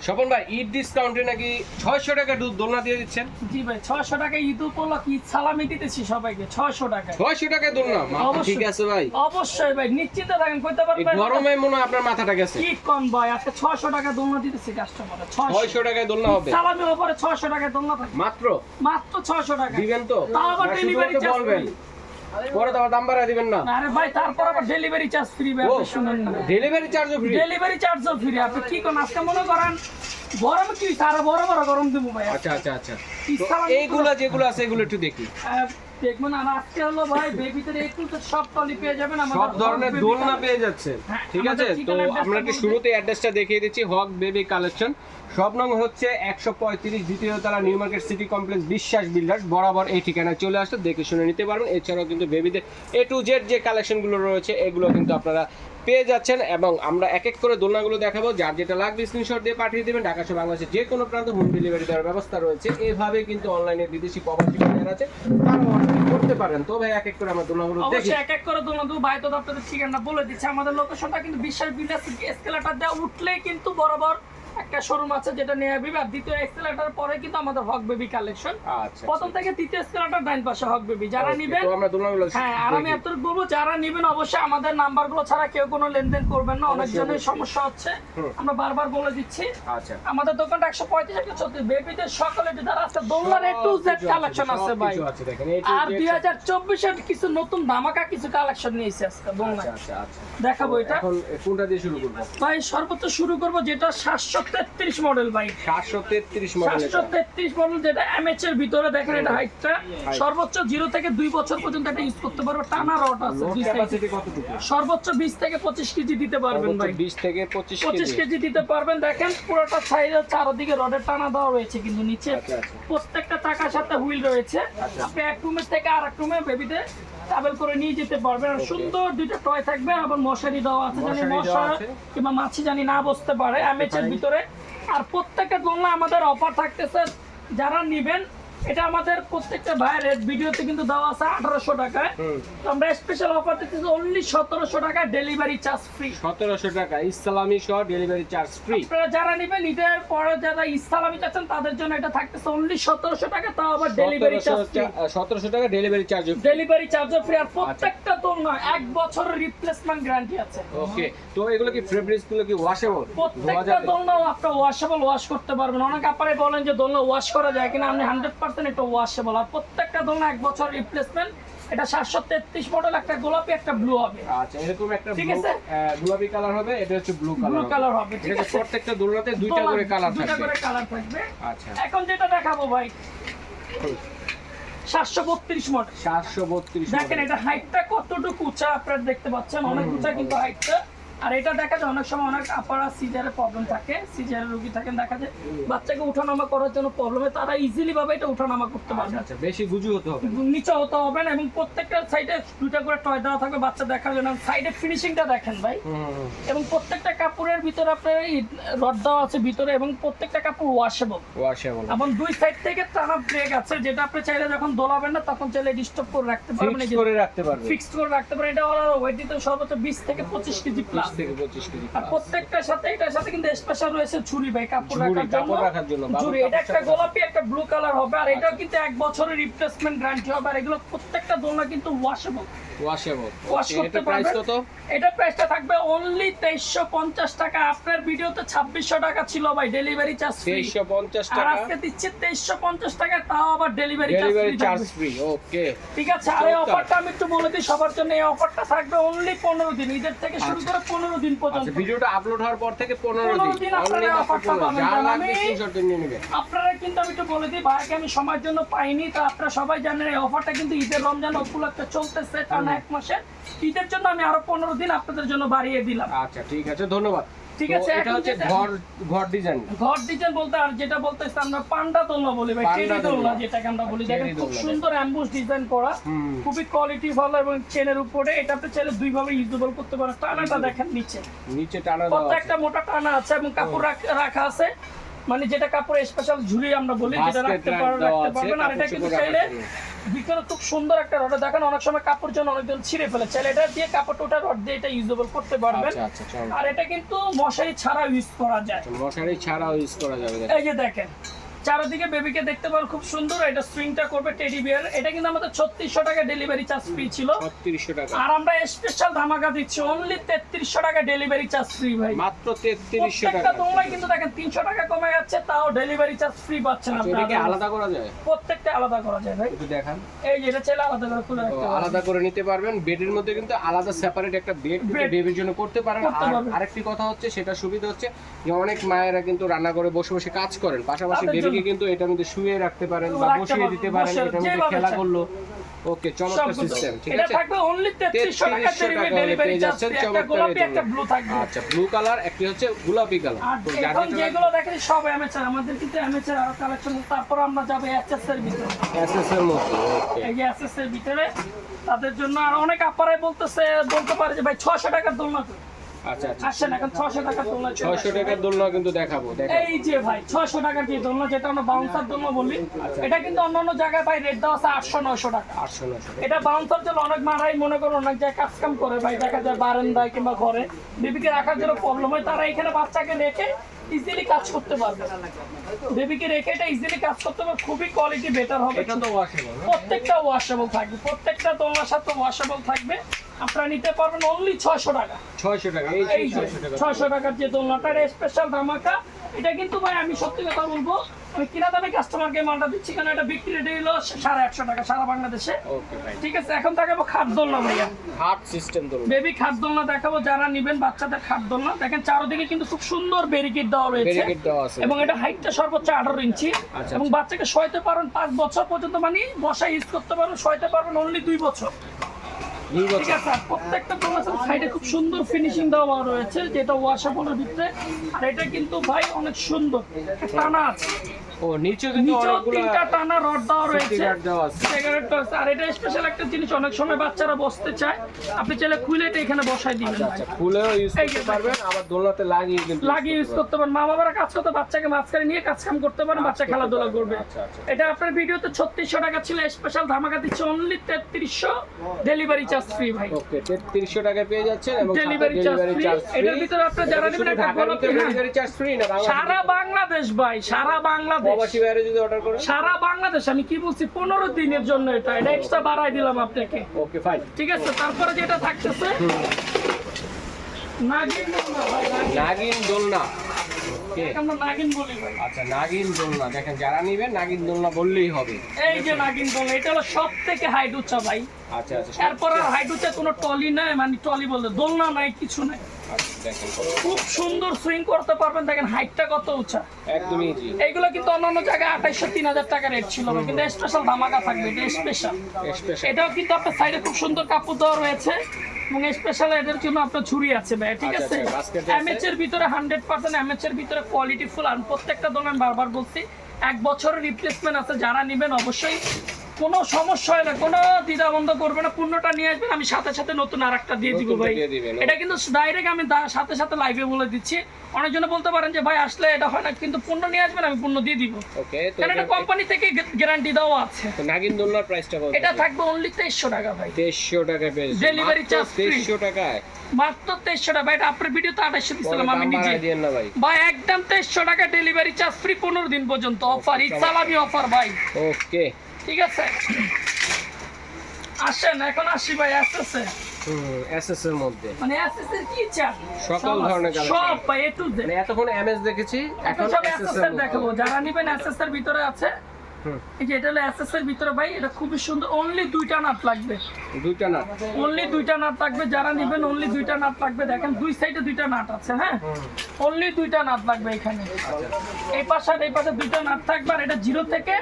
স্বপন ভাই ঈদ ডিসকাউন্টে নাকি 600 টাকা দোলনা দিয়ে দিচ্ছেন? জি ভাই 600 টাকা ঈদ উপলক্ষে ঈদ সালামি দিতেছি সবাইকে 600 টাকা। 600 টাকায় দোলনা? ঠিক আছে ভাই, অবশ্যই ভাই, নিশ্চিত থাকেন, কইতে এই পারবেন। গরমে মনে হয় আপনার মাথাটা গেছে। কি কোন ভাই, আজকে 600 টাকা দোলনা দিতেছি কাস্টমারে। 600 টাকায় দোলনা হবে? সালামির উপরে 600 টাকা দোলনা থাকে মাত্র 600 টাকা দিবেন তো? তাও আবার ডেলিভারি চার্জ বলবেন, পরে তো আবার দাম বাড়ায় দিবেন না? আরে ভাই তারপর আবার ডেলিভারি চার্জ ফ্রি ভাই, আপনি শুনেন না? ডেলিভারি চার্জও ফ্রি? ডেলিভারি চার্জও ফ্রি। আপনি কি কোন আজকে মনে করেন গরম কি সারা বড় বড় গরম দেবো ভাই। আচ্ছা আচ্ছা আচ্ছা, ঈদ তো সালামি এইগুলা যেগুলো আছে এগুলো একটু দেখি। দেখবেন, আর আজকে হলো ভাই বেবিদের একটু সব টলি পেয়ে যাবেন আমাদের সব ধরনের Baby দোলনা Collection। পেয়ে যাচ্ছে, হ্যাঁ, ঠিক আছে? আমাদের তো ঠিকানা address আমরা কি টা শুরুতে অ্যাড্রেসটা দেখিয়ে দিচ্ছি, হক বেবি কালেকশন, সব নং হচ্ছে 135 দ্বিতীয় তলা নিউ মার্কেট সিটি কমপ্লেক্স বিশ্বাস বিল্ডার্স বরাবর এই ঠিকানায় চলে আসতে দেখে শুনে নিতে পারবেন। এছাড়াও কিন্তু বেবিদের A to Z যে কালেকশনগুলো রয়েছে এগুলো কিন্তু আপনারা পেয়ে যাচ্ছেন, এবং আমরা এক এক করে দোলনাগুলো দেখাবো। যার যেটা লাগবে স্ক্রিনশট দিয়ে পাঠিয়ে দেবেন। ঢাকা সহ বাংলাদেশের যে কোনো প্রান্তে হোম ডেলিভারি দেওয়ার ব্যবস্থা রয়েছে। এভাবে কিন্তু অনলাইনে বিদেশি প্রবাসী যারা আছে তারাও অর্ডার করতে পারেন। তো ভাই এক এক করে আমরা দোলনাগুলো দেখি। অবশ্যই এক এক করে দোলনা দেবো ভাই। তো আপনাদের ঠিকানা বলে দিচ্ছে, আমাদের লোকেশনটা কিন্তু বিশ্বাস বিল্ডার্স এসকেলেটর দেওয়া উঠলেই কিন্তু বরাবর একটা শোরুম আছে যেটা নিয়ে যাবে। আর দ্বিতীয় এসকেলেটর পরে কিন্তু আমাদের হক বেবি কালেকশন। আচ্ছা, প্রথম থেকে তৃতীয় এসকেলেটর ডাইন পাশে হক বেবি। যারা নেবেন, তো আমরা দোলনাগুলো হ্যাঁ, আর আমি এত বলবো যারা নেবেন অবশ্যই আমাদের নাম্বারগুলো ছাড়া কেউ কোনো লেনদেন করবেন না। অনেকজনের সমস্যা হচ্ছে, আমরা বারবার বলে দিচ্ছি। আচ্ছা, আমাদের দোকানটা 135 136 বেবিদের সকলে যারা আছে দোলনার A to Z কালেকশন আছে ভাই। আর 2024 এর কিছু নতুন ধামাকা কিছু কালেকশন নিয়েছে আজকে দোলনা। আচ্ছা আচ্ছা, দেখাবো এটা। এখন কোনটা দিয়ে শুরু করব ভাই? সর্বোচ্চ শুরু করব যেটা 733 মডেল ভাই। 733 মডেল। 733 মডেল যেটা এমএচ এর ভিতরে দেখেন, এটা হাইটটা সর্বোচ্চ 0 থেকে 2 বছর পর্যন্ত এটা ইউজ করতে পারবে। টানা রড আছে। ক্যাপাসিটি কতটুকু? সর্বোচ্চ 20 থেকে 25 কেজি দিতে পারবেন ভাই। 20 থেকে 25 কেজি দিতে পারবেন। দেখেন পুরোটা সাইডে চারদিকে রডের টানা দেওয়া রয়েছে, কিন্তু নিচে আচ্ছা, আচ্ছা। প্রত্যেকটা চাকার সাথে হুইল রয়েছে। আপনি এক রুমের থেকে আরেক রুমে বেবিতে ট্রাভেল করে নিয়ে যেতে পারবেন। আর সুন্দর দুইটা টয় থাকবে, আবার মশারি দেওয়া আছে জানি মশা কিংবা মাছি জানি না বসতে পারে এমএচ এর ভিতরে। আর প্রত্যেকটা দোলনা আমাদের অফার থাকতেছে, যারা নেবেন এটা আমাদের প্রত্যেকটা ভাইয়ের ভিডিওতে কিন্তু দেওয়া আছে 1800 টাকায়। তো আমরা স্পেশাল অফার দিতেছি অনলি 1700 টাকা, ডেলিভারি চার্জ ফ্রি। 1700 টাকা ইসলামি সহ ডেলিভারি চার্জ ফ্রি। আপনারা যারা নেবেন ঈদের পরে যারা ইসলামি চাচ্ছেন তাদের জন্য এটা থাকতেছে অনলি 1700 টাকা, তাও আবার ডেলিভারি চার্জ ফ্রি। 1700 টাকা ডেলিভারি চার্জ, ডেলিভারি চার্জও ফ্রি। আর প্রত্যেকটা দোলনা 1 বছরের রিপ্লেসমেন্ট গ্যারান্টি আছে। ওকে, তো এগুলো কি ফেব্রিক্স গুলো কি ওয়াশেবল? প্রত্যেকটা দোলনা আপনি ওয়াশেবল ওয়াশ করতে পারবেন। অনেক আপনারা বলেন যে দোলনা ওয়াশ করা যায় কিনা, আপনি 100% এটা ওয়াশেবল। আর প্রত্যেকটা দোলনা 1 বছর রিপ্লেসমেন্ট। এটা 733 মডেল, একটা গোলাপি একটা ব্লু হবে। আচ্ছা, এরকম একটা ঠিক আছে, গোলাপি কালার হবে, এটা হচ্ছে ব্লু ব্লু কালার হবে। ঠিক আছে, প্রত্যেকটা দোলনাতে দুইটা করে কালার থাকবে। দুইটা করে কালার থাকবে। আচ্ছা, এখন যেটা দেখাবো ভাই 732 মডেল। 732 দেখেন এটা হাইটটা কতটুকু উঁচা আপনারা দেখতে পাচ্ছেন, অনেক উঁচা কিন্তু হাইটটা। আর এটা দেখা যায় অনেক সময় অনেক আপারা সিজারের প্রবলেম থাকে, সিজারের রোগী থাকেন, দেখা যায় বাচ্চাকে উঠানামা করার জন্য প্রবলেমে তারা ইজিলি ভাবে এটা উঠানামা করতে পারবে। আচ্ছা, বেশি গুজু হতে হবে, নিচে হতে হবে না। এবং প্রত্যেকটা সাইডে দুইটা করে টয় দেওয়া থাকবে বাচ্চা দেখার জন্য। সাইডে ফিনিশিংটা দেখেন ভাই। এবং প্রত্যেকটা কাপড়ের ভিতরে আপনার রড দেওয়া আছে ভিতরে, এবং প্রত্যেকটা কাপড় ওয়াশেবল। এবং দুই সাইড থেকে টানা ব্রেক আছে, যেটা আপনি চাইলে যখন দোলাবেন না তখন চাইলে ডিস্টার্ব করে রাখতে পারবেন, ফিক্স করে রাখতে পারবেন, ফিক্স করে রাখতে পারবেন। এটা ওরা ওয়েট দিতে সর্বোচ্চ 20 থেকে 25 কেজি প্লাস। আর প্রত্যেকটার সাথে এটার সাথে কিন্তু স্পেশাল রয়েছে ঝুড়ি ভাই, কাপড় রাখার জন্য ঝুড়ি। এটা একটা গোলাপি একটা ব্লু কালার হবে। আর এটাও কিন্তু 1 বছরের রিপ্লেসমেন্ট গ্যারান্টি হবে। আর এগুলো প্রত্যেকটা দোলনা কিন্তু ওয়াশেবল। ওয়াশ করতে পারবেন। এটা প্রাইসটা থাকবে অনলি 2350 টাকা। আপনার ভিডিওতে 2600 টাকা ছিল ভাই, ডেলিভারি চার্জ ফ্রি 2350 আর টাকা। আজকে দিচ্ছি 2350 টাকা, তাও আবার ডেলিভারি চার্জ ফ্রি। ওকে, ঠিক আছে। আর এই অফারটা আমি একটু বলে দিই সবার জন্য, এই অফারটা থাকবে অনলি 15 দিন, ঈদের থেকে শুরু করে 15 দিন পর্যন্ত। ভিডিওটা আপলোড হওয়ার পর থেকে 15 দিন আপনারা অফারটা পাবেন। যারা লাগবে স্ক্রিনশট নিয়ে নেবেন। আপনারা কিন্তু আমি একটু বলে দিই ভাইকে আমি সময়ের জন্য পাইনি, তো আপনারা সবাই জানেন এই অফারটা কিন্তু ঈদের রমজান উপলক্ষে চলতেছে টানা 1 মাসে। ঈদের জন্য আমি আরো 15 দিন আপনাদের জন্য বাড়িয়ে দিলাম। আচ্ছা, ঠিক আছে, ধন্যবাদ। ঠিক আছে, এটা হচ্ছে ঘর ডিজাইন। ঘর ডিজাইন বলতে আর যেটা বলতেছি আমরা পান্ডা দোলনা বলি ভাই, টেডি দোলনা যেটাকে আমরা বলি। দেখেন খুব সুন্দর অ্যাম্বুশ ডিজাইন করা, খুবই কোয়ালিটি ভালো। এবং চেনের উপরে এটা আপনি চাইলে দুই ভাবে ইউজেবল করতে পারেন। টানাটা দেখেন নিচে টানা দেওয়া আছে, একটা মোটা টানা আছে এবং কাপড় রাখা আছে। মানে যেটা কাপড় স্পেশাল ঝুড়ি আমরা বলি, যেটা রাখতে পারবেন। আর এটা কিন্তু চাইলে ভিতরে খুব সুন্দর একটা রড দেখেন, অনেক সময় কাপড় জন্য অনেকজন ছিঁড়ে ফেলে, চাইলে এটা দিয়ে কাপড় ওটা রড দিয়ে এটা ইউজেবল করতে পারবেন। আর এটা কিন্তু মশারি ছাড়া ইউজ করা যায়, মশারি ছাড়াও ইউজ করা যাবে। এই যে দেখেন চারদিকে বেবিকে দেখতে পারেন খুব সুন্দর। এটা সুইংটা করবে টেডি বিয়ার। এটা কিন্তু আমাদের 3600 টাকা ডেলিভারি চার্জ ফ্রি ছিল, 3600 টাকা। আর আমরা স্পেশাল ধামাকা দিচ্ছি অনলি 3300 টাকা ডেলিভারি চার্জ ফ্রি ভাই, মাত্র 3300 প্রত্যেকটা টাকা। দোলনায় কিন্তু দেখেন 300 টাকা কমে যাচ্ছে, তাও ডেলিভারি চার্জ ফ্রি পাচ্ছেন এটা আপনারা। কি আলাদা করা যায়? প্রত্যেকটা আলাদা করা যায় ভাই, একটু দেখান। এই যে এটা চাইলে আলাদা করে খুলে রাখতে পারবেন। আলাদা করে নিতে পারবেন। বেডের মধ্যে কিন্তু আলাদা সেপারেট একটা বেড বেবির জন্য করতে পারেন। আর আরেকটি কথা হচ্ছে, সেটা সুবিধা হচ্ছে যে অনেক মায়েরা কিন্তু রান্না করে বসে বসে কাজ করেন, পাশাপাশি বেবিকে কিন্তু এটার মধ্যে শুয়ে রাখতে পারেন বা বসিয়ে দিতে পারেন, এটার মধ্যে খেলা করলো। ওকে, চমৎকার সিস্টেম। ঠিক এটা আছে, থাকবে অনলি 3300 টাকা ডেলিভারি চার্জ। একটা গোলাপি একটা ব্লু থাকবে। আচ্ছা, ব্লু কালার, একটি হচ্ছে গোলাপি কালার। আর এখন যেগুলো দেখেন সব এমএচআর, আমাদের কিন্তু এমএচআর আর কালেকশন। তারপর আমরা যাব এসএস এর ভিতরে, এসএস এর মধ্যে। ওকে, এই যে এসএস এর ভিতরে তাদের জন্য আর অনেক আপারাই বলতে পারে যে ভাই 600 টাকার দোলনা। আচ্ছা আচ্ছা, আসেন এখন 600 টাকার দোলনা, 600 টাকার দোলনা কিন্তু দেখাবো। এই যে ভাই 600 টাকার যে দোলনা, যেটা আমরা বাউন্সার দোলনা বলি, এটা কিন্তু অন্যান্য জায়গায় ভাই রেট দেওয়া আছে 800-900 টাকা। 800-900 এটা বাউন্সার জন্য অনেক মারাই মনে করো অনেক জায়গায় কাজ কাম করে ভাই, দেখা যায় বারান্দায় কিংবা ঘরে বেবিকে রাখার জন্য প্রবলেম হয়, তারা এখানে বাচ্চাকে রেখে ইজিলি কাজ করতে পারবে। বেবিকে রেখে এটা ইজিলি কাজ করতে পারবে, খুবই কোয়ালিটি বেটার হবে। এটা তো ওয়াশেবল, প্রত্যেকটা ওয়াশেবল থাকবে, প্রত্যেকটা দোলনার সাথে ওয়াশেবল থাকবে। আপনারা নিতে পারবেন অনলি 600 টাকা। 600 টাকা। এই যে 600 টাকার যে দোলনাটার স্পেশাল ধামাকা, এটা কিন্তু ভাই আমি সত্যি কথা বলবো, আমি কিনা দামে কাস্টমারকে মালটা দিচ্ছি, কারণ এটা বিক্রি রেট হলো 150 টাকা সারা বাংলাদেশে। ওকে ভাই, ঠিক আছে, এখন দেখাবো খাট দোলনা ভাইয়া, হার্ট সিস্টেম দোলনা। বেবি খাট দোলনা দেখাবো, যারা নিবেন বাচ্চাদের খাট দোলনা। দেখেন চারদিকে কিন্তু খুব সুন্দর ব্যারিকেড দেওয়া রয়েছে, ব্যারিকেড দেওয়া আছে, এবং এটা হাইটটা সর্বোচ্চ 18 ইঞ্চি। এবং বাচ্চাকে শোয়াতে পারেন 5 বছর পর্যন্ত, মানে বসা ইউজ করতে পারবেন, শোয়াতে পারবেন অনলি 2 বছর। ঠিক আছে, আর প্রত্যেকটা দোলনার সাইডে খুব সুন্দর ফিনিশিং দেওয়া রয়েছে, যেটা ওয়াশেবলের ভিতরে। আর এটা কিন্তু ভাই অনেক সুন্দর টানা আছে, ও নিচে কিন্তু নিচেও অনেকগুলো 3টা টানা রড দেওয়া রয়েছে। গার্ড দেওয়া আছে। আর এটা স্পেশাল একটা জিনিস, অনেক সময় বাচ্চারা বসতে চায়, আপনি চাইলে খুলে এটা এখানে বসাই দিবেন। আচ্ছা, খুলেও ইউজ করতে পারবেন, আবার দোলনাতে লাগিয়ে কিন্তু লাগিয়ে ইউজ করতে পারেন। মা বাবারা কাজ করতে, বাচ্চাকে মাঝখানে নিয়ে কাজ কাম করতে পারেন, বাচ্চা খেলাধুলা করবে। এটা আপনার ভিডিওতে 3600 টাকা ছিল, স্পেশাল ধামাকা দিচ্ছে অনলি 3300 ডেলিভারি চার্জ ফ্রি ভাই। ওকে, 3300 টাকায় পেয়ে যাচ্ছেন এবং ডেলিভারি চার্জ ফ্রি। এটার ভিতরে আপনারা যারা নেবেন একটা গোলাপি, ডেলিভারি চার্জ ফ্রি না সারা বাংলাদেশ ভাই, সারা বাংলাদেশ, প্রবাসী বাইরে যদি অর্ডার করেন সারা বাংলাদেশ। আমি কি বলছি 15 দিনের জন্য, এটা এক্সট্রা বাড়াই দিলাম আপনাকে। ওকে ফাইন, ঠিক আছে, তারপরে যেটা থাকতেছে নাগিন দোলনা ভাই, নাগিন দোলনা। ওকে, আমরা নাগিন বলি ভাই। আচ্ছা, নাগিন দোলনা দেখেন, যারা নেবেন নাগিন দোলনা বললেই হবে। এই যে নাগিন দোলনা, এটা হলো সবথেকে হাইট উচ্চা ভাই। আচ্ছা আচ্ছা, এরপর আর হাইট উচ্চা কোনো টলি নাই, মানে টলি বলতে দোলনা নাই, কিছু নাই। দেখেন খুব সুন্দর সুইং করতে পারবেন, দেখেন হাইটটা কত উঁচা। একদমই ইজি। এইগুলো কিন্তু অন্যান্য জায়গায় 2800-3000 টাকা রেট ছিল, কিন্তু স্পেশাল ধামাকা থাকবে, এটা স্পেশাল। স্পেশাল, এটাও কিন্তু আপনার সাইডে খুব সুন্দর কাপড় দেওয়া রয়েছে, এবং স্পেশাল এটার জন্য আপনার ঝুড়ি আছে ভাই। ঠিক আছে, এমএচ এর ভিতরে 100% এমএচ এর ভিতরে কোয়ালিটি ফুল। আর প্রত্যেকটা দোকান আমি বারবার বলছি 1 বছরের রিপ্লেসমেন্ট আছে, যারা নেবেন অবশ্যই কোনো সমস্যা হয় না, কোনো দ্বিধাবন্ধ করবে না, পূর্ণটা নিয়ে আসবেন, আমি সাথে সাথে নতুন আরেকটা দিয়ে দিব ভাই। এটা কিন্তু ডাইরেক্ট আমি সাথে সাথে লাইভে বলে দিচ্ছি। অনেকজনে বলতে পারেন যে ভাই আসলে এটা হয় না, কিন্তু পূর্ণ নিয়ে আসবেন, আমি পূর্ণ দিয়ে দিব। ওকে, তো কারণ এটা কোম্পানি থেকে গ্যারান্টি দেওয়া আছে। তো নাগিন দোলনার প্রাইসটা কত? এটা থাকবে অনলি 2300 টাকা ভাই, 2300 টাকায় পেয়ে যাচ্ছেন। Delivery charge free. 2300 টাকায় মাত্র 2300 টাকা ভাই। এটা আপনার ভিডিওতে 2800 দিছিলাম আমি নিজে দিয়েন না ভাই। ভাই, একদম 2300 টাকা ডেলিভারি চার্জ ফ্রি 15 দিন পর্যন্ত অফার, ঈদ সালামি অফার ভাই। ওকে, ঠিক আছে, আসেন এখন আসি ভাই এসএস এ। এসএস এর মধ্যে মানে এসএস এর কি চান, সকল ধরনের কালেকশন, সব ভাই এ টু জেড। মানে এতক্ষণ এমএস দেখেছি, এখন এখন সব এসএস এসএস এর দেখাবো। যারা নেবেন এসএস এর ভিতরে আছে, এই যে এটা হলো এসএস এর ভিতরে ভাই, এটা খুবই সুন্দর। অনলি 2টা নাট লাগবে, দুইটা না, অনলি 2টা নাট লাগবে। যারা নেবেন অনলি 2টা নাট লাগবে। দেখেন দুই সাইডে 2টা নাট আছে, হ্যাঁ, অনলি 2টা নাট লাগবে এখানে। এই পাশে আর এই পাশে 2টা নাট থাকবে। আর এটা 0 থেকে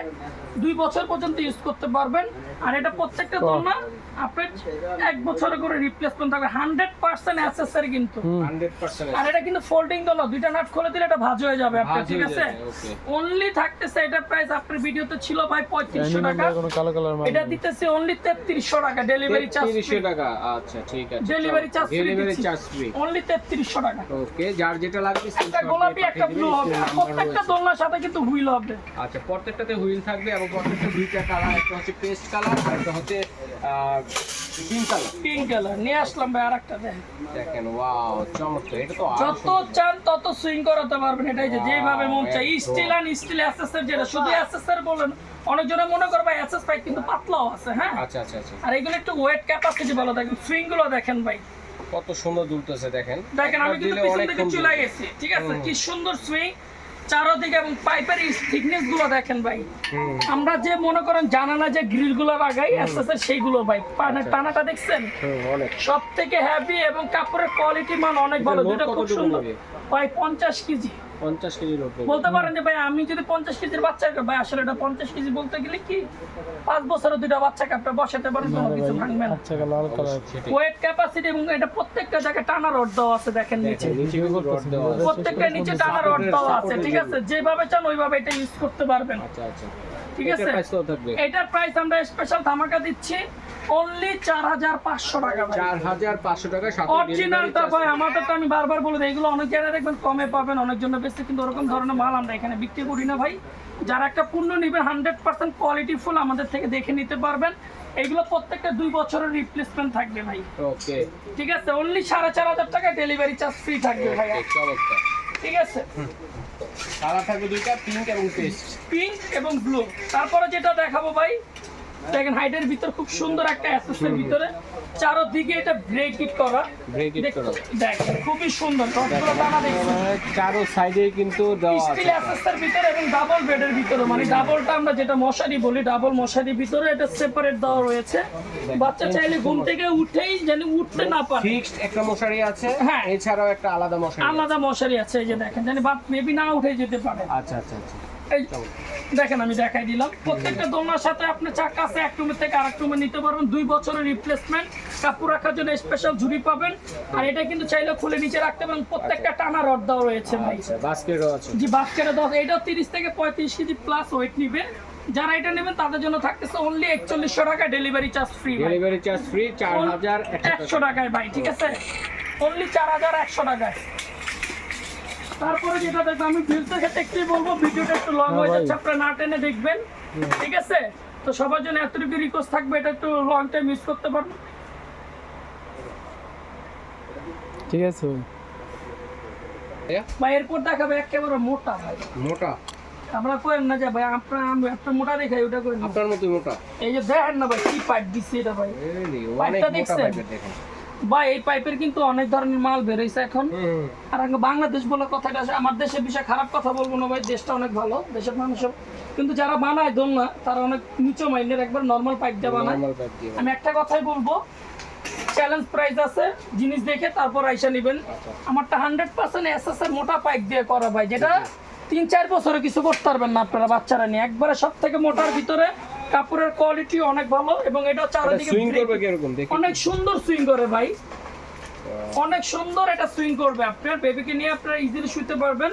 2 বছর পর্যন্ত ইউজ করতে পারবেন। আর এটা প্রত্যেকটা দোলনা আপনার 1 বছরের করে রিপ্লেসমেন্ট থাকবে, 100% এসএস এর কিন্তু 100%। আর এটা কিন্তু ফোল্ডিং দোলনা, 2টা নাট খুলে দিলে এটা ভাঁজ হয়ে যাবে আপনার। ঠিক আছে, অনলি থাকতেছে এটা প্রাইস আপনার ভিডিওতে ভিতর ছিল ভাই 3500 টাকা, কোনো কালো কালার মাল এটা দিতেছে অনলি 3300 টাকা ডেলিভারি চার্জ 3300 টাকা। আচ্ছা ঠিক আছে, delivery charge delivery charge free. Only 3300 টাকা। ওকে, যার যেটা লাগবে একটা গোলাপি একটা ব্লু হবে, প্রত্যেকটা দোলনার সাথে কিন্তু হুইল হবে। আচ্ছা, প্রত্যেকটাতে হুইল থাকবে এবং প্রত্যেকটা দুইটা কালার, একটা হচ্ছে পেস্ট কালার আর একটা হচ্ছে পিঙ্ক কালার। পিঙ্ক কালার নিয়ে আসলাম ভাই আরেকটা দেখেন, ওয়াও চমৎকার, এটা তো আরো যত চান তত সুইং করাতে পারবেন। এটাই যে যেভাবে মন চাই, স্টিল এন্ড স্টিল এসএসআর, যেটা শুধু এসএসআর বলেন, অনেকজনে মনে করবে এসএস পাইপ কিন্তু পাতলাও আছে, হ্যাঁ। আচ্ছা আচ্ছা আচ্ছা, আর এগুলো একটু ওয়েট ক্যাপাসিটি ভালো থাকে। সুইং গুলো দেখেন ভাই, কত সুন্দর দুলতেছে দেখেন। দেখেন আমি কিন্তু দিলে পিছন অনেক থেকে সুন্দর। চলে গেছি, ঠিক আছে, কি সুন্দর সুইং চারদিকে, এবং পাইপের থিকনেস গুলো দেখেন ভাই। আমরা যে মনে করেন জানালা যে গ্রিল গুলো লাগাই এসএসআর, সেইগুলো ভাই টানাটা দেখছেন অনেক। সব থেকে হেভি, এবং কাপড়ের কোয়ালিটি মান অনেক ভালো, লোড দুটো খুব কতটুকু সুন্দর নেবে? ভাই 50 কেজি। 50 কেজি লোড বলতে পারেন যে ভাই আমি যদি 50 কেজির বাচ্চা, ভাই আসলে এটা 50 কেজি বলতে গেলে কি 5 বছরের দুইটা বাচ্চাকে আপনি বসাতে পারেন, কোনো কিছু ভাঙবে না। আচ্ছা লাল কালার ওয়েট ক্যাপাসিটি, এবং এটা প্রত্যেকটা জায়গায় টানা রড দেওয়া আছে, দেখেন নিচে নিচে কিন্তু রড দেওয়া আছে। প্রত্যেকটা নিচে টানা রড দেওয়া আছে, ঠিক আছে, যেভাবে চান ওইভাবে এটা ইউজ করতে পারবেন, আচ্ছা আচ্ছা, ঠিক আছে। প্রাইস কত থাকবে? এটার প্রাইস আমরা স্পেশাল ধামাকা দিচ্ছি অনলি 4500 টাকা ভাই। 4500 টাকা সাথে অরিজিনালটা ভাই আমাদের তো আমি বারবার বলে দিই, এগুলো অনেক জায়গায় দেখবেন কমে পাবেন, অনেক জন্য বেশি, কিন্তু ওরকম ধরনের মাল আমরা এখানে বিক্রি করি না ভাই। যারা একটা পণ্য নেবেন 100% কোয়ালিটি ফুল আমাদের থেকে দেখে নিতে পারবেন। এগুলো প্রত্যেকটা 2 বছরের রিপ্লেসমেন্ট থাকবে ভাই, ওকে, ঠিক আছে। অনলি 4500 টাকা ডেলিভারি চার্জ ফ্রি থাকবে ভাই, চমৎকার। ঠিক আছে। কালার থাকবে দুইটা, পিঙ্ক এবং পেস্ট। পিঙ্ক এবং ব্লু। তারপরে যেটা দেখাবো ভাই, দেখেন হাইটের ভিতর খুব সুন্দর একটা অ্যাসেসের ভিতরে চারদিকে এটা ব্রেকেট করা, ব্রেকেট করা, দেখেন খুবই সুন্দর, রডগুলো টানা দেখছেন, চারো সাইডে কিন্তু দেওয়া স্টিল আছে। অ্যাসেসের ভিতরে এবং ডাবল বেডের ভিতরে, মানে ডাবলটা আমরা যেটা মশারি বলি, ডাবল মশারির ভিতরে এটা সেপারেট দেওয়া রয়েছে। বাচ্চা চাইলে ঘুম থেকে উঠেই যেন উঠতে না পারে, ফিক্সড একটা মশারি আছে, হ্যাঁ। এছাড়াও একটা আলাদা মশারি আছে। আলাদা মশারি আছে, এই যে দেখেন, যেন বাপ মেবি না উঠে যেতে পারে। আচ্ছা আচ্ছা আচ্ছা, এই দেখেন আমি দেখাই দিলাম, প্রত্যেকটা দোলনার সাথে আপনি চাকা আছে, এক রুমের থেকে আরেক রুমে নিতে পারবেন। 2 বছরের রিপ্লেসমেন্ট, কাপড় রাখার জন্য স্পেশাল ঝুড়ি পাবেন, আর এটা কিন্তু চাইলে খুলে নিচে রাখতে পারেন। প্রত্যেকটা টানা রড দেওয়া রয়েছে ভাই, আচ্ছা বাস্কেটও আছে। জি বাস্কেটে 10, এটাও 30 থেকে 35 কেজি প্লাস ওয়েট নিবে। যারা এটা নেবেন তাদের জন্য থাকতেছে অনলি 4100 টাকা delivery charge free, delivery charge free 4100 টাকায় ভাই, ঠিক আছে, অনলি 4100 টাকায়। তারপরে যেটা দেখবো, আমি বিলতে ক্ষেত্রে বলবো, ভিডিওটা একটু লং হয়ে যাচ্ছে, আপনারা না টেনে দেখবেন, ঠিক আছে। তো সবার জন্য এতটুকু রিকোয়েস্ট থাকবে, এটা একটু লং টাইম ইউজ করতে পারবেন, ঠিক আছে বা এরপর দেখাবে একেবারে মোটা ভাই। মোটা, আমরা করেন না যে ভাই আপনার মোটা দেখাই, ওটা করেন না। আপনার মতই মোটা। এই যে দেখেন না ভাই কি পাইপ দিচ্ছে এটা ভাই, অনেক পাইপটা মোটা দেখছেন পাইপের দেখেন। ভাই, এই পাইপের কিন্তু অনেক ধরনের মাল বেরোইছে এখন। আর আগে বাংলাদেশ বলে কথাটা আছে, আমার দেশের বিষয়ে খারাপ কথা বলবো না ভাই, দেশটা অনেক ভালো, দেশের মানুষ, কিন্তু যারা বানায় দোলনা তারা অনেক নিচু মাইন্ডের, একবার নর্মাল পাইপ দিয়ে বানায়। নরমাল পাইপ দিয়ে। আমি একটা কথাই বলবো, চ্যালেঞ্জ প্রাইস আছে, জিনিস দেখে তারপর আইসা নেবেন। আমারটা 100% এসএসআর মোটা পাইপ দিয়ে করা ভাই, যেটা 3-4 বছরে কিছু করতে পারবেন না আপনারা বাচ্চারা নিয়ে, একবারে সব থেকে মোটার ভিতরে। কাপড়ের কোয়ালিটি অনেক ভালো, এবং এটা চারদিকে সুইং করবে কি এরকম দেখি। অনেক সুন্দর সুইং করে ভাই, অনেক সুন্দর এটা সুইং করবে। আপনার বেবিকে নিয়ে আপনারা ইজিলি শুতে পারবেন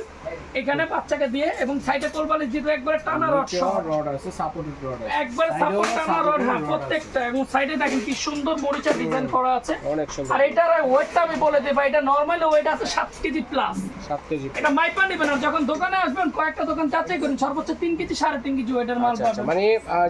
এখানে বাচ্চাকে দিয়ে, এবং সাইডে কোলবালি যেটা একবারে টানা রড সহ, রড আছে, সাপোর্টেড রড আছে, একবার সাপোর্ট টানা রড, হ্যাঁ প্রত্যেকটা, এবং সাইডে দেখেন কি সুন্দর মরিচা ডিজাইন করা আছে। অনেক সুন্দর। আর এটার ওয়েটটা আমি বলে দেই ভাই, এটা নরমাল ওয়েট আছে 7 কেজি প্লাস। 7 কেজি। এটা মাইপা নেবেন, আর যখন দোকানে আসবেন কয়েকটা দোকান যাচাই করুন, সর্বোচ্চ 3 কেজি 3.5 কেজি ওয়েটের মাল আচ্ছা আচ্ছা, পাবেন। মানে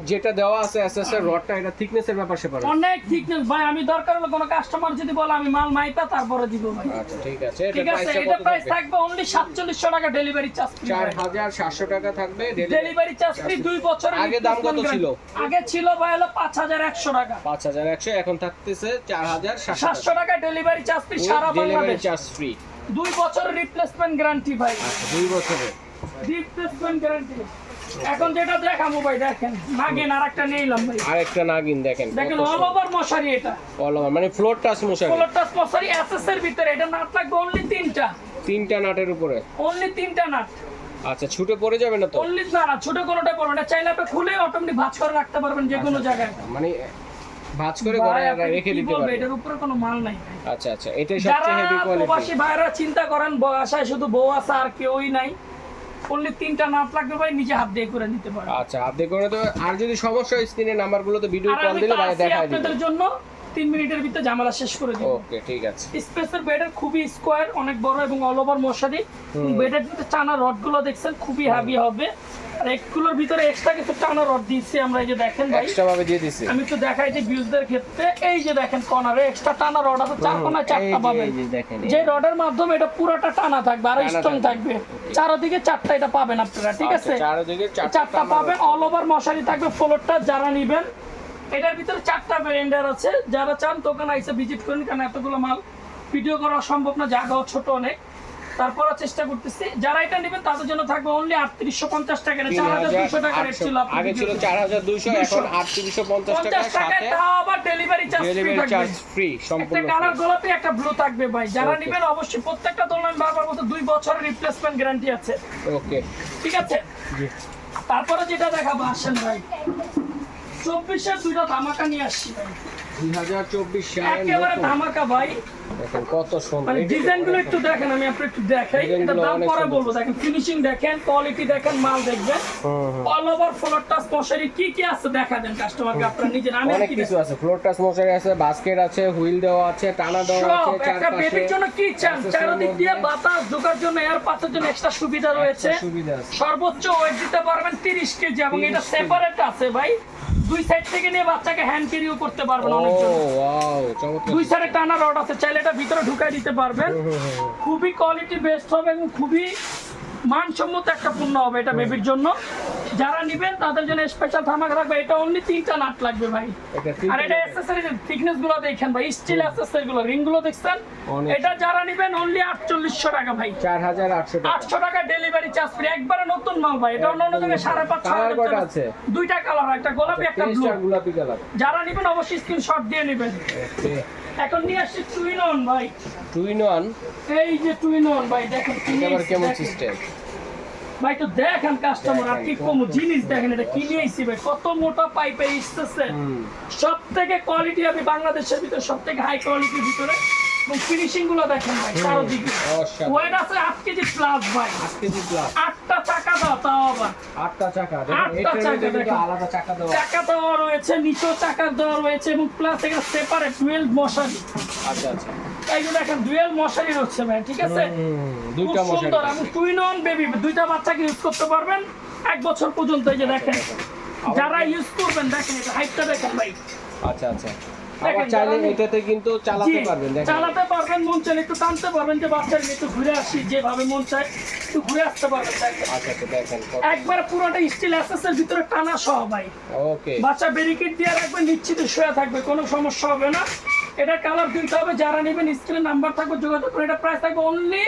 যেটা দেওয়া আছে এসএসআর রডটা, এটা থিকনেসের ব্যাপার সেপার। অনেক থিকনেস ভাই, আমি দরকার হলে কোনো কাস্টমার যদি বলে আমি মাল মাইপা তারপরে দিব ভাই, আচ্ছা ঠিক আছে, ঠিক আছে। এটা প্রাইস থাকবে অনলি 4700 টাকা ডেলিভারি চার্জ ফ্রি, 4700 টাকা থাকবে ডেলিভারি চার্জ ফ্রি। 2 বছরের আগে দাম কত ছিল? আগে ছিল ভাই হলো 5100 টাকা, 5100, এখন থাকতেছে 4700 টাকা ডেলিভারি চার্জ ফ্রি সারা ডেলিভারি বাংলাদেশ। চার্জ ফ্রি, 2 বছরের রিপ্লেসমেন্ট গ্যারান্টি ভাই, 2 বছরের রিপ্লেসমেন্ট গ্যারান্টি। এখন যেটা দেখাবো ভাই, দেখেন নাগিন আরেকটা নিলাম ভাই, আরেকটা নাগিন দেখেন, দেখেন অল ওভার মশারি, এটা অল ওভার মানে ফ্লোর টাচ মশারি, ফ্লোর টাচ মশারি এসএস এর ভিতরে। এটা নাট লাগবে অনলি 3টা নাটের উপরে, অনলি 3টা নাট। আচ্ছা ছুটে পড়ে যাবে না তো? অনলি না ছোট কোনোটা পড়বে না, চাইলে আপনি খুলে অটোমেটিক ভাঁজ করে রাখতে পারবেন যে কোনো জায়গায়, মানে ভাঁজ করে ভাই, ঘরে আপনি রেখে কি দিতে বলবো, পারবে। এটার উপরে কোনো মাল নাই। আচ্ছা আচ্ছা, এটাই যারা সবচেয়ে হেভি কোয়ালিটি। প্রবাসী ভাইরা চিন্তা করেন বাসায় শুধু বউ আছে আর কেউই নাই, অনলি 3টা নাট লাগবে ভাই, নিজে হাত দিয়ে করে নিতে পারবেন। আচ্ছা আপনি করে তো, আর যদি সমস্যা হয় স্ক্রিনে নাম্বারগুলোতে ভিডিও আর কল আমি দিলে তো ভাই আছি দেখাই আপনাদের দিবেন। জন্য 3 মিনিটের ভিতরে ঝামেলা শেষ করে দিব। ওকে ঠিক আছে। স্পেসের বেডের খুবই স্কোয়ার, অনেক বড় এবং অল ওভার মশারি। বেডের ভিতরে টানা রড গুলো দেখছেন খুবই হেভি হবে। আর একগুলোর ভিতরে এক্সট্রা কিছু টানা রড দিয়েছি আমরা, এই যে দেখেন ভাই, এক্সট্রা ভাবে দিয়ে দিছি। আমি একটু দেখাই যে ভিউজদের ক্ষেত্রে, এই যে দেখেন কর্নারে এক্সট্রা টানা রড আছে, 4 কোণায় 4টা পাবেন। এই যে দেখেন, যে রডের মাধ্যমে এটা পুরোটা টানা থাকবে আর টানা স্ট্রং থাকবে। থাকবে। চারদিকে 4টা এটা পাবেন আপনারা, ঠিক আছে? আচ্ছা, চারদিকে 4টা পাবেন, অল ওভার মশারি থাকবে। ফ্লোরটা যারা নেবেন, এটার ভিতরে 4টা ভেরিয়েন্টার আছে। যারা চান দোকানে এসে ভিজিট করেন, কারণ এতগুলো মাল ভিডিও করা সম্ভব না, জায়গাও ছোট অনেক, তারপরও চেষ্টা করতেছি। যারা এটা নেবেন তাদের জন্য থাকবে অনলি 3850 টাকা। 4200 টাকা রেট ছিল, আগে ছিল 4200, এখন 3850 টাকা, 50 টাকা সাথে তাও আবার ডেলিভারি চার্জ ফ্রি ডেলিভারি থাকবে। চার্জ ফ্রি একটা সম্পূর্ণ। কালার গোলাপি, একটা ব্লু থাকবে ভাই। যারা Okay. নেবেন অবশ্যই প্রত্যেকটা দোলন আমি বারবার বলতে 2 বছরের রিপ্লেসমেন্ট গ্যারান্টি আছে, ওকে ঠিক আছে? তারপরে যেটা দেখাবো, আসেন ভাই, 24-এর দুইটা ধামাকা নিয়ে আসছি ভাই, 2024 সালের একেবারে নতুন। ধামাকা ভাই। দেখেন কত সুন্দর মানে এই যে ডিজাইন গুলো একটু দেখেন, আমি আপনাকে একটু দেখাই। Design এটা গুলো দাম অনেক পরে সুন্দর। বলবো। দেখেন ফিনিশিং দেখেন, কোয়ালিটি দেখেন, মাল দেখবেন। অল ওভার ফ্লোর টাচ মশারি কি কি আছে দেখা দেন কাস্টমারকে, আপনারা নিজের। আমি আর অনেক কি কিছু আছে, ফ্লোর টাচ মশারি আছে, বাস্কেট আছে, হুইল দেওয়া আছে, টানা দেওয়া সব আছে, একটা চারপাশে বেবির জন্য কি চান, accessory চারদিক দিয়ে মধ্যে বাতাস ঢোকার জন্য, এয়ার পাসের জন্য এক্সট্রা সুবিধা রয়েছে। সুবিধা আছে। সর্বোচ্চ ওয়েট দিতে পারবেন 30 কেজি, এবং 30 এটা কেজি। সেপারেট আছে ভাই। দুই সাইড থেকে নিয়ে বাচ্চাকে হ্যান্ড ক্যারিও করতে পারবেন ও অনেকজন। ওয়াও, চমৎকার। দুই সাইডে টানা রড আছে, চাইলে এটা ভিতরে ঢুকাই দিতে পারবেন। খুবই কোয়ালিটি বেস্ট হবে এবং খুবই মানসম্মত একটা পণ্য হবে এটা বেবির জন্য। যারা নেবেন তাদের জন্য স্পেশাল ধামাকা থাকবে। এটা অনলি 3টা নাট লাগবে ভাই। এটা আর এটা অ্যাকসেসরি থিকনেস গুলো দেখেন ভাই, স্টিল অ্যাকসেসরি গুলো, রিং গুলো দেখছেন। অনেক। এটা যারা নেবেন অনলি 4800 টাকা ভাই। 4800 টাকা। 800 টাকা ডেলিভারি চার্জ ফ্রি, একবারে নতুন মাল ভাই। এটা অন্য জায়গায় 5.5 কালার কয়টা আছে? দুইটা কালার, একটা গোলাপি একটা ব্লু। পেস্টার গোলাপি কালার। যারা নেবেন অবশ্যই স্ক্রিনশট দিয়ে নেবেন। ওকে, এখন নিয়ে আসছি টুইন অন ভাই। 2 in 1। এই যে টুইন অন ভাই, দেখেন কি এটা আবার নিয়েছি, কেমন দেখেন। সিস্টেম? ভাই তো দেখেন কাস্টমার, আর কি দেখেন, কম কত জিনিস দেখেন। এটা কি নিয়েছি ভাই, কত মোটা পাইপে আসতেছে। সব থেকে কোয়ালিটি হবে বাংলাদেশের ভিতরে, সব থেকে হাই কোয়ালিটির ভিতরে। এবং ফিনিশিং গুলো দেখেন ভাই, চারদিকে অসাধারণ। ওয়েট আছে 8 কেজি প্লাস ভাই। 8 কেজি প্লাস। 8টা চাকা দাও, তাও আবার 8টা চাকা। দেখেন 8টা এটার চাকা মধ্যে কিন্তু দেখেন। আলাদা চাকা দেওয়া। চাকা দেওয়া রয়েছে, নিচেও চাকা দেওয়া রয়েছে, এবং প্লাস এটা সেপারেট ডুয়েল মশারি। আচ্ছা আচ্ছা। এই যে দেখেন ডুয়েল মশারি রয়েছে ভাই, ঠিক আছে? খুব দুইটা মশারি। সুন্দর। আমি টুইন অন বেবি, দুইটা বাচ্চাকে ইউজ করতে পারবেন 1 বছর পর্যন্ত। এই যে দেখেন, যারা ইউজ করবেন দেখেন, এটা হাইটটা দেখেন ভাই। আচ্ছা আচ্ছা। দেখেন, আবার চাইলে যারা- এটাতে কিন্তু চালাতে জি, পারবেন। দেখেন চালাতে পারবেন, মন চাইলে একটু টানতে পারবেন, যে বাচ্চার একটু ঘুরে আসি, যেভাবে মন চায় একটু ঘুরে আসতে পারবেন। দেখেন আচ্ছা আচ্ছা, দেখেন একবার পুরোটা স্টিল অ্যাসেসের ভিতরে টানা সহ ভাই। ওকে। বাচ্চা ব্যারিকেড দিয়ে রাখবেন, নিশ্চিত শুয়ে থাকবে, কোনো সমস্যা হবে না। এটা কালার কিনতে হবে, যারা নেবেন স্ক্রিনে নাম্বার থাকবে, যোগাযোগ করে। এটা প্রাইস থাকবে অনলি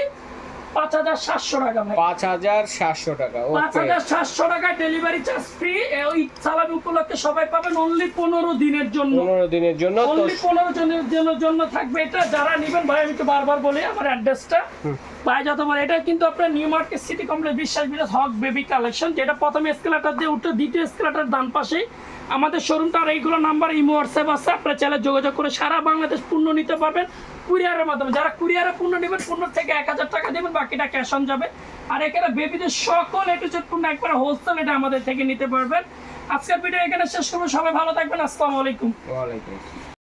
5700 টাকা ভাই। 5700 টাকা। ওকে। 5700 টাকা ডেলিভারি চার্জ ফ্রি। ওই সালামি উপলক্ষে সবাই পাবেন অনলি 15 দিনের জন্য। 15 দিনের জন্য তো। অনলি 15 জনের জন্য থাকবে এটা। যারা নেবেন ভাই, আমি তো বারবার বলি আমার অ্যাড্রেসটা ভাই, যত বড় এটা কিন্তু আপনার নিউ মার্কেট সিটি কমপ্লেক্স বিশ্বাস বিলাস হক বেবি কালেকশন, যেটা প্রথমে এসকেলেটর দিয়ে উঠে দ্বিতীয় এসকেলেটর ডান পাশে আমাদের শোরুমটা। আর এইগুলো নাম্বার ইমো হোয়াটসঅ্যাপ আছে, আপনারা চাইলে যোগাযোগ করে সারা বাংলাদেশ পণ্য নিতে পারবেন কুরিয়ারের মাধ্যমে। যারা কুরিয়ারে পণ্য নেবেন, পণ্য থেকে 1000 টাকা দেবেন, বাকিটা ক্যাশ অন যাবে। আর এখানে বেবিদের সকল এ টু জেড পণ্য একবারে হোলসেল, এটা আমাদের থেকে নিতে পারবেন। আজকের ভিডিও এখানে শেষ করবো। সবাই ভালো থাকবেন, আসসালামু আলাইকুম। ওয়ালাইকুম আসসালাম।